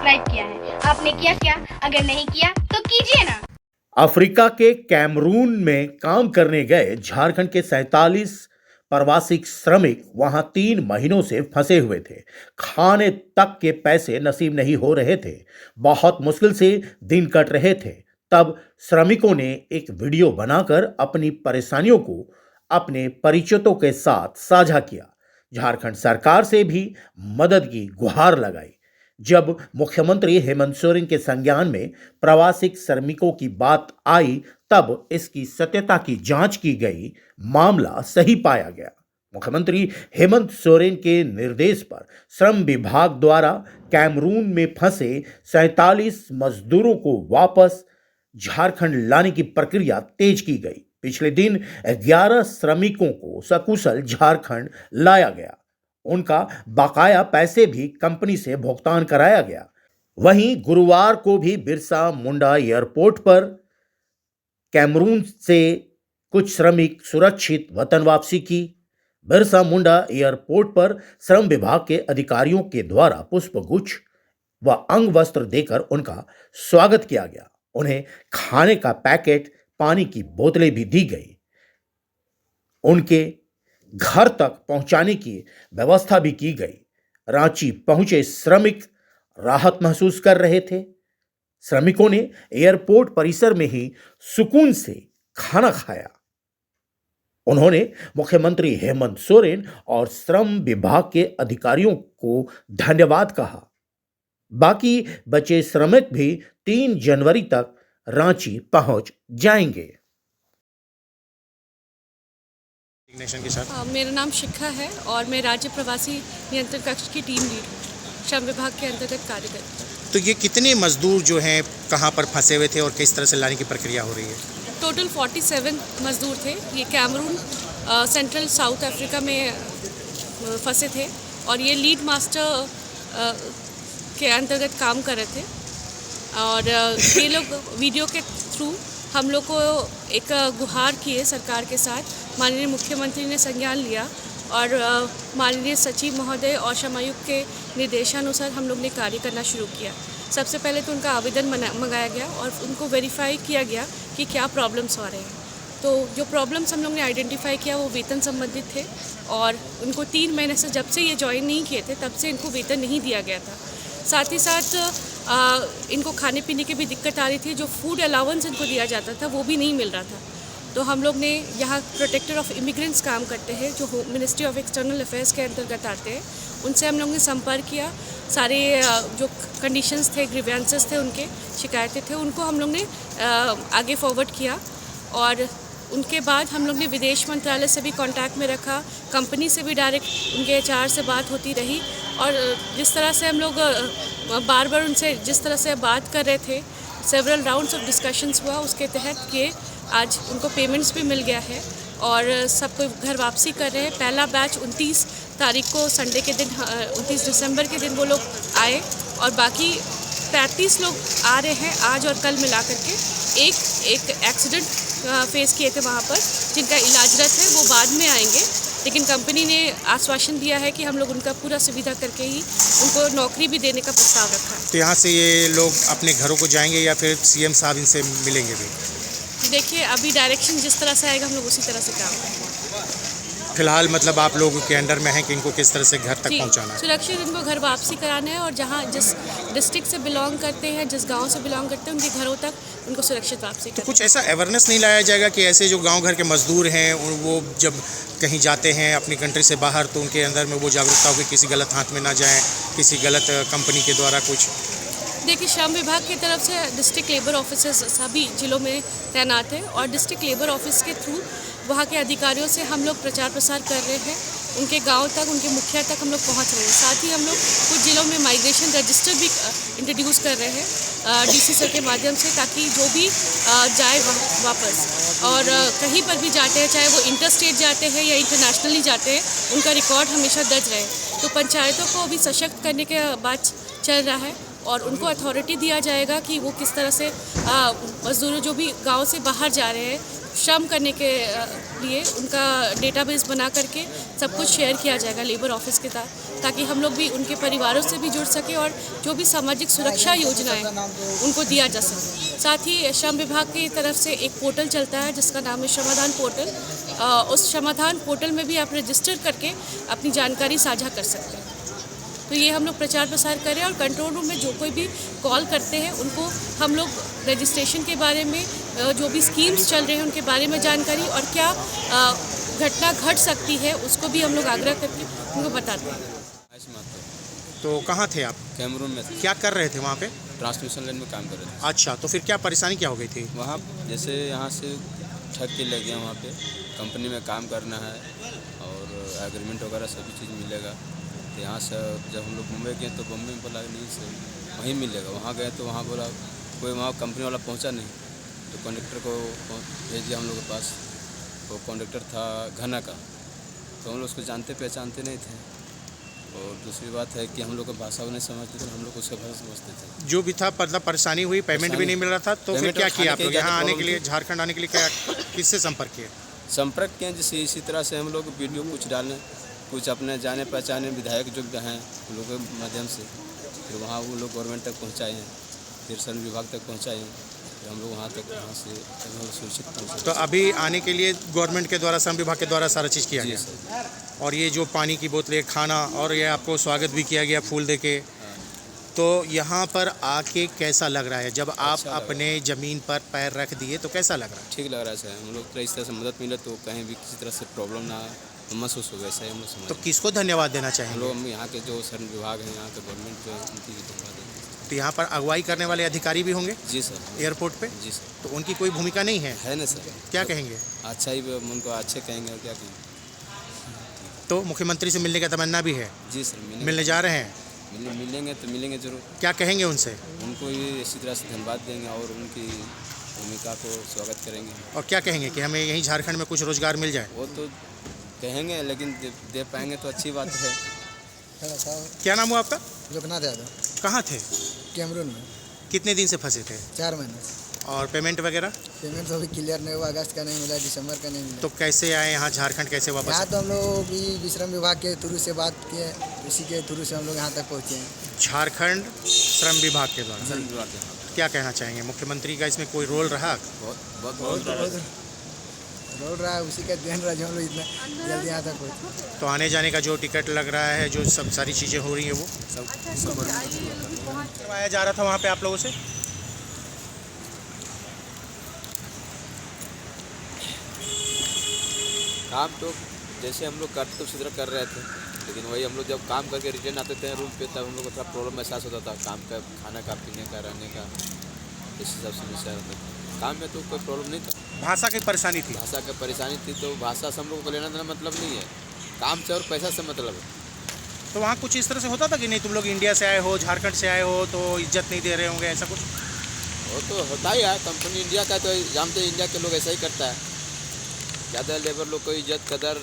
Subscribe किया है। आपने किया क्या? अगर नहीं किया तो कीजिए ना। अफ्रीका के कैमरून में काम करने गए झारखंड के 47 प्रवासी श्रमिक वहां 3 महीनों से फंसे हुए थे। खाने तक के पैसे नसीब नहीं हो रहे थे। बहुत मुश्किल से दिन कट रहे थे। तब श्रमिकों ने एक वीडियो बनाकर अपनी परेशानियों को अपने परिचितों के साथ साझा किया। झारखंड सरकार से भी मदद की गुहार लगाई। जब मुख्यमंत्री हेमंत सोरेन के संज्ञान में प्रवासी श्रमिकों की बात आई, तब इसकी सत्यता की जांच की गई। मामला सही पाया गया। मुख्यमंत्री हेमंत सोरेन के निर्देश पर श्रम विभाग द्वारा कैमरून में फंसे 47 मजदूरों को वापस झारखंड लाने की प्रक्रिया तेज की गई। पिछले दिन 11 श्रमिकों को सकुशल झारखंड लाया गया। उनका बकाया पैसे भी कंपनी से भुगतान कराया गया। वहीं गुरुवार को भी बिरसा मुंडा एयरपोर्ट पर कैमरून से कुछ श्रमिक सुरक्षित वतन वापसी की। बिरसा मुंडा एयरपोर्ट पर श्रम विभाग के अधिकारियों के द्वारा पुष्पगुच्छ व अंग वस्त्र देकर उनका स्वागत किया गया। उन्हें खाने का पैकेट, पानी की बोतलें भी दी गई। उनके घर तक पहुंचाने की व्यवस्था भी की गई। रांची पहुंचे श्रमिक राहत महसूस कर रहे थे। श्रमिकों ने एयरपोर्ट परिसर में ही सुकून से खाना खाया। उन्होंने मुख्यमंत्री हेमंत सोरेन और श्रम विभाग के अधिकारियों को धन्यवाद कहा। बाकी बचे श्रमिक भी 3 जनवरी तक रांची पहुंच जाएंगे। नेशन के साथ मेरा नाम शिखा है और मैं राज्य प्रवासी नियंत्रण कक्ष की टीम लीड हूँ, श्रम विभाग के अंतर्गत कार्य करती हूँ। तो ये कितने मजदूर जो हैं कहाँ पर फंसे हुए थे और किस तरह से लाने की प्रक्रिया हो रही है? टोटल 47 मजदूर थे। ये कैमरून सेंट्रल साउथ अफ्रीका में फंसे थे और ये लीड मास्टर के अंतर्गत काम कर रहे थे। और ये लोग वीडियो के थ्रू हम लोग को एक गुहार किए सरकार के साथ। माननीय मुख्यमंत्री ने संज्ञान लिया और माननीय सचिव महोदय और श्रम आयुक्त के निर्देशानुसार हम लोग ने कार्य करना शुरू किया। सबसे पहले तो उनका आवेदन मंगाया गया और उनको वेरीफाई किया गया कि क्या प्रॉब्लम्स आ रहे हैं। तो जो प्रॉब्लम्स हम लोग ने आइडेंटिफाई किया वो वेतन संबंधित थे और उनको 3 महीने से, जब से ये ज्वाइन नहीं किए थे तब से इनको वेतन नहीं दिया गया था। साथ ही साथ इनको खाने पीने की भी दिक्कत आ रही थी। जो फूड अलाउंस इनको दिया जाता था वो भी नहीं मिल रहा था। तो हम लोग ने यहाँ प्रोटेक्टर ऑफ इमिग्रेंट्स काम करते हैं जो मिनिस्ट्री ऑफ एक्सटर्नल अफेयर्स के अंतर्गत आते हैं, उनसे हम लोग ने संपर्क किया। सारे जो कंडीशंस थे, ग्रीवेंसेस थे, उनके शिकायतें थे, उनको हम लोग ने आगे फॉरवर्ड किया। और उनके बाद हम लोग ने विदेश मंत्रालय से भी कांटेक्ट में रखा, कंपनी से भी डायरेक्ट उनके HR से बात होती रही। और जिस तरह से हम लोग बार बार उनसे जिस तरह से बात कर रहे थे, सेवरल राउंड्स ऑफ डिस्कशंस हुआ, उसके तहत ये आज उनको पेमेंट्स भी मिल गया है और सब कोई घर वापसी कर रहे हैं। पहला बैच 29 तारीख को संडे के दिन 29 दिसंबर के दिन वो लोग आए और बाकी 35 लोग आ रहे हैं आज और कल मिला करके। एक एक्सीडेंट फेस किए थे वहाँ पर, जिनका इलाजरत है, वो बाद में आएंगे। लेकिन कंपनी ने आश्वासन दिया है कि हम लोग उनका पूरा सुविधा करके ही उनको नौकरी भी देने का प्रस्ताव रखा है। तो यहाँ से ये लोग अपने घरों को जाएंगे या फिर CM साहब इनसे मिलेंगे भी? देखिए, अभी डायरेक्शन जिस तरह से आएगा हम लोग उसी तरह से काम करेंगे। फिलहाल मतलब आप लोगों के अंडर में है कि इनको किस तरह से घर तक पहुँचाना है? सुरक्षित इनको घर वापसी कराना है और जहाँ जिस डिस्ट्रिक्ट से बिलोंग करते हैं, जिस गांव से बिलोंग करते हैं, उनके घरों तक उनको सुरक्षित वापसी तो कुछ ऐसा अवेयरनेस नहीं लाया जाएगा कि ऐसे जो गांव घर के मजदूर हैं वो जब कहीं जाते हैं अपनी कंट्री से बाहर तो उनके अंदर में वो जागरूकता हो कि किसी गलत हाथ में ना जाएं, किसी गलत कंपनी के द्वारा कुछ? देखिए, श्रम विभाग की तरफ से डिस्ट्रिक्ट लेबर ऑफिसर्स सभी जिलों में तैनात हैं और डिस्ट्रिक्ट लेबर ऑफिस के थ्रू वहाँ के अधिकारियों से हम लोग प्रचार प्रसार कर रहे हैं। उनके गांव तक, उनके मुखिया तक हम लोग पहुँच रहे हैं। साथ ही हम लोग कुछ जिलों में माइग्रेशन रजिस्टर भी इंट्रोड्यूस कर रहे हैं DC सर के माध्यम से, ताकि जो भी जाए वापस और कहीं पर भी जाते हैं, चाहे वो इंटर स्टेट जाते हैं या इंटरनेशनली जाते हैं, उनका रिकॉर्ड हमेशा दर्ज रहे। तो पंचायतों को अभी सशक्त करने के बात चल रहा है और उनको अथॉरिटी दिया जाएगा कि वो किस तरह से मजदूर जो भी गांव से बाहर जा रहे हैं श्रम करने के लिए, उनका डेटाबेस बना करके सब कुछ शेयर किया जाएगा लेबर ऑफिस के ताकि हम लोग भी उनके परिवारों से भी जुड़ सके और जो भी सामाजिक सुरक्षा योजनाएं उनको दिया जा सके। साथ ही श्रम विभाग की तरफ से एक पोर्टल चलता है जिसका नाम है श्रमाधान पोर्टल। उस श्रमाधान पोर्टल में भी आप रजिस्टर करके अपनी जानकारी साझा कर सकते हैं। तो ये हम लोग प्रचार प्रसार करें और कंट्रोल रूम में जो कोई भी कॉल करते हैं उनको हम लोग रजिस्ट्रेशन के बारे में, जो भी स्कीम्स चल रहे हैं उनके बारे में जानकारी और क्या घटना घट सकती है उसको भी हम लोग आग्रह करके उनको बताते हैं। तो कहाँ थे आप? कैमरून में थे, क्या कर रहे थे वहाँ पे? ट्रांसमिशन लाइन में काम कर रहे थे। अच्छा, तो फिर क्या परेशानी क्या हो गई थी? वहाँ जैसे यहाँ से ठग के लग गया, वहाँ पे कंपनी में काम करना है और एग्रीमेंट वगैरह सभी चीज़ मिलेगा। तो यहाँ से जब हम लोग मुंबई गए तो बम्बई में बोला नहीं सर वहीं मिलेगा। वहाँ गए तो वहाँ बोला कोई वहाँ कंपनी वाला पहुँचा नहीं, तो कंडक्टर को भेज दिया हम लोग के पास। वो कंडक्टर था घना का, तो हम लोग उसको जानते पहचानते नहीं थे। और दूसरी बात है कि हम लोग का भाषा नहीं समझते थे, हम लोग उसका भाषा समझते थे। जो भी था मतलब परेशानी हुई, पेमेंट भी नहीं मिल रहा था, तो फिर क्या किया आप लोग? यहाँ आने के लिए, झारखंड आने के लिए क्या किससे संपर्क किया? संपर्क किए जैसे इसी तरह से हम लोग वीडियो कुछ डालें, कुछ अपने जाने पहचाने विधायक जो हैं उन लोगों के माध्यम से फिर वहाँ वो लोग गवर्नमेंट तक पहुँचाए हैं, फिर श्रम विभाग तक पहुँचाए हैं, फिर हम लोग वहाँ तक वहाँ से सुरक्षित पहुँचे। तो अभी आने के लिए गवर्नमेंट के द्वारा, श्रम विभाग के द्वारा सारा चीज़ किया गया सर। और ये जो पानी की बोतलें, खाना और ये आपको स्वागत भी किया गया फूल देके। तो यहाँ पर आके कैसा लग रहा है जब आप अपने ज़मीन पर पैर रख दिए, तो कैसा लग रहा है? ठीक लग रहा है सर। हम लोग इस तरह से मदद मिले तो कहीं भी किसी तरह से प्रॉब्लम ना महसूस हो, वैसा ही हम लोग समझ। तो किसको धन्यवाद देना हम चाहेंगे? लोग यहाँ के जो श्रम विभाग हैं, यहाँ के गवर्नमेंट जो है उनकी भी धन्यवाद देंगे। तो यहाँ पर अगुवाई करने वाले अधिकारी भी होंगे जी सर, एयरपोर्ट पे, जी सर। तो उनकी कोई भूमिका नहीं है? है ना सर। क्या कहेंगे? अच्छा ही उनको अच्छे कहेंगे और क्या कहेंगे। तो मुख्यमंत्री से मिलने का तमन्ना भी है? जी सर, मिलने जा रहे हैं? मिलेंगे तो मिलेंगे जरूर। क्या कहेंगे उनसे? उनको ये इसी तरह से धन्यवाद देंगे और उनकी भूमिका को स्वागत करेंगे। और क्या कहेंगे कि हमें यहीं झारखंड में कुछ रोजगार मिल जाए? वो तो कहेंगे, लेकिन दे पाएंगे तो अच्छी बात है। क्या नाम हुआ आपका? लोकनाथ यादव। कहाँ थे? कैमरून में। कितने दिन से फंसे थे? 4 महीने से। और पेमेंट वगैरह? पेमेंट तो अभी क्लियर नहीं हुआ, अगस्त का नहीं मिला, दिसंबर का नहीं मिला। तो कैसे आए यहाँ झारखंड, कैसे वापस? यहाँ तो हम लोग भी श्रम विभाग के थ्रू से बात किए, इसी के थ्रू से हम लोग यहाँ तक पहुँचे हैं। झारखंड श्रम विभाग के द्वारा श्रम विभाग के क्या कहना चाहेंगे? मुख्यमंत्री का इसमें कोई रोल रहा? बहुत रोड रहा है, उसी का देन रहा जो हम लोग इतना जल्दी यहाँ तक पहुँचे। तो आने जाने का जो टिकट लग रहा है, जो सब सारी चीज़ें हो रही हैं, वो सब करवाया जा रहा था वहाँ पे आप लोगों से? काम तो जैसे हम लोग करते तो उसी तरह कर रहे थे, लेकिन वही हम लोग जब काम करके रिटर्न आते थे रूम पे, तब हम लोग को थोड़ा प्रॉब्लम महसूस होता था। काम का, खाना का, पीने का, रहने का, इसी सब समस्या होता था। काम में तो कोई प्रॉब्लम नहीं था। भाषा की परेशानी थी? भाषा की परेशानी थी, तो भाषा से हम लोग को लेना देना मतलब नहीं है, काम से और पैसा से मतलब है। तो वहाँ कुछ इस तरह से होता था कि नहीं तुम लोग इंडिया से आए हो, झारखंड से आए हो, तो इज्जत नहीं दे रहे होंगे, ऐसा कुछ? वो तो होता ही है, कंपनी इंडिया का, तो जानते हैं इंडिया के लोग ऐसा ही करता है। ज़्यादा लेबर लोग को इज्जत कदर।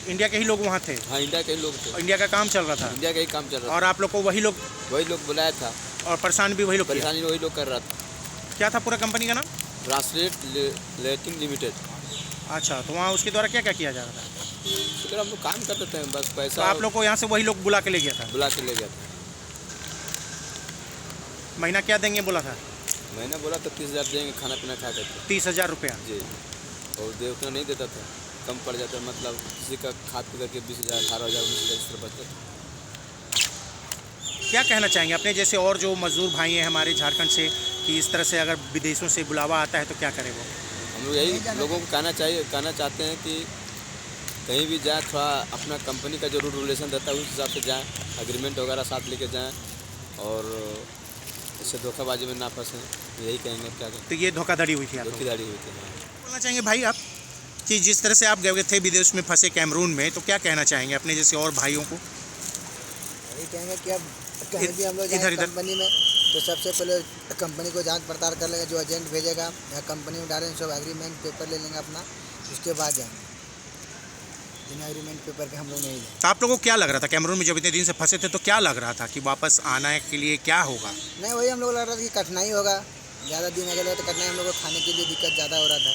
इंडिया के ही लोग वहाँ थे? हाँ, इंडिया के ही लोग थे। इंडिया का काम चल रहा था? इंडिया का ही काम चल रहा और आप लोग को वही लोग बुलाया था, और परेशान भी वही लोग किया? परेशानी वही लोग कर रहा था। क्या था पूरा कंपनी का नाम? Translating limited. अच्छा, तो वहाँ उसके द्वारा क्या क्या किया जा रहा था? तो हम लोग काम करते थे, बस तो पैसा आप लोग को यहाँ से वही लोग बुला के ले गया था? बुला के ले गया था। महीना क्या देंगे बोला था? मैंने बोला था 30,000 देंगे, खाना पीना खा के। 30,000 रुपया? जी, और दे उतना नहीं देता था, कम पड़ जाता, मतलब किसी का खा पी करके 20,000, 18,000, 19,000 इस तरह बचता था। क्या कहना चाहेंगे अपने जैसे और जो मजदूर भाई हैं हमारे झारखंड से, कि इस तरह से अगर विदेशों से बुलावा आता है तो क्या करें वो? हम लोग यही लोगों को कहना चाहते हैं कि कहीं भी जाए, थोड़ा अपना कंपनी का जो रूल रेगुलेशन रहता है उस हिसाब से जाएँ, एग्रीमेंट वगैरह साथ लेके जाएँ और इससे धोखाबाजी में ना फंसें, यही कहेंगे। क्या कहें? तो ये धोखाधड़ी हुई थी? धोखाधड़ी हुई थी। बोलना चाहेंगे भाई आप कि जिस तरह से आप गए थे विदेश में फंसे कैमरून में, तो क्या कहना चाहेंगे अपने जैसे और भाइयों को? यही कहेंगे कि अब कहीं भी हम लोग जाएं कंपनी में तो सबसे पहले कंपनी को जांच पड़ताल कर लेंगे, जो एजेंट भेजेगा या कंपनी में डालेंगे, सब एग्रीमेंट पेपर ले लेंगे अपना, उसके बाद जाएंगे। बिना एग्रीमेंट पेपर के हम लोग नहीं जाएंगे। तो आप लोगों को क्या लग रहा था कैमरून में जब इतने दिन से फंसे थे, तो क्या लग रहा था कि वापस आने के लिए क्या होगा? नहीं, वही हम लोग लग रहा था कि कठिनाई होगा, ज़्यादा दिन अगर तो कठिनाई, हम लोग को खाने के लिए दिक्कत ज़्यादा हो रहा था।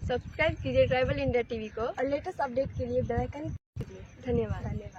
सब्सक्राइब कीजिए ट्राइबल इंडिया टीवी को और लेटेस्ट अपडेट के लिए बेल आइकन दबाइए। धन्यवाद।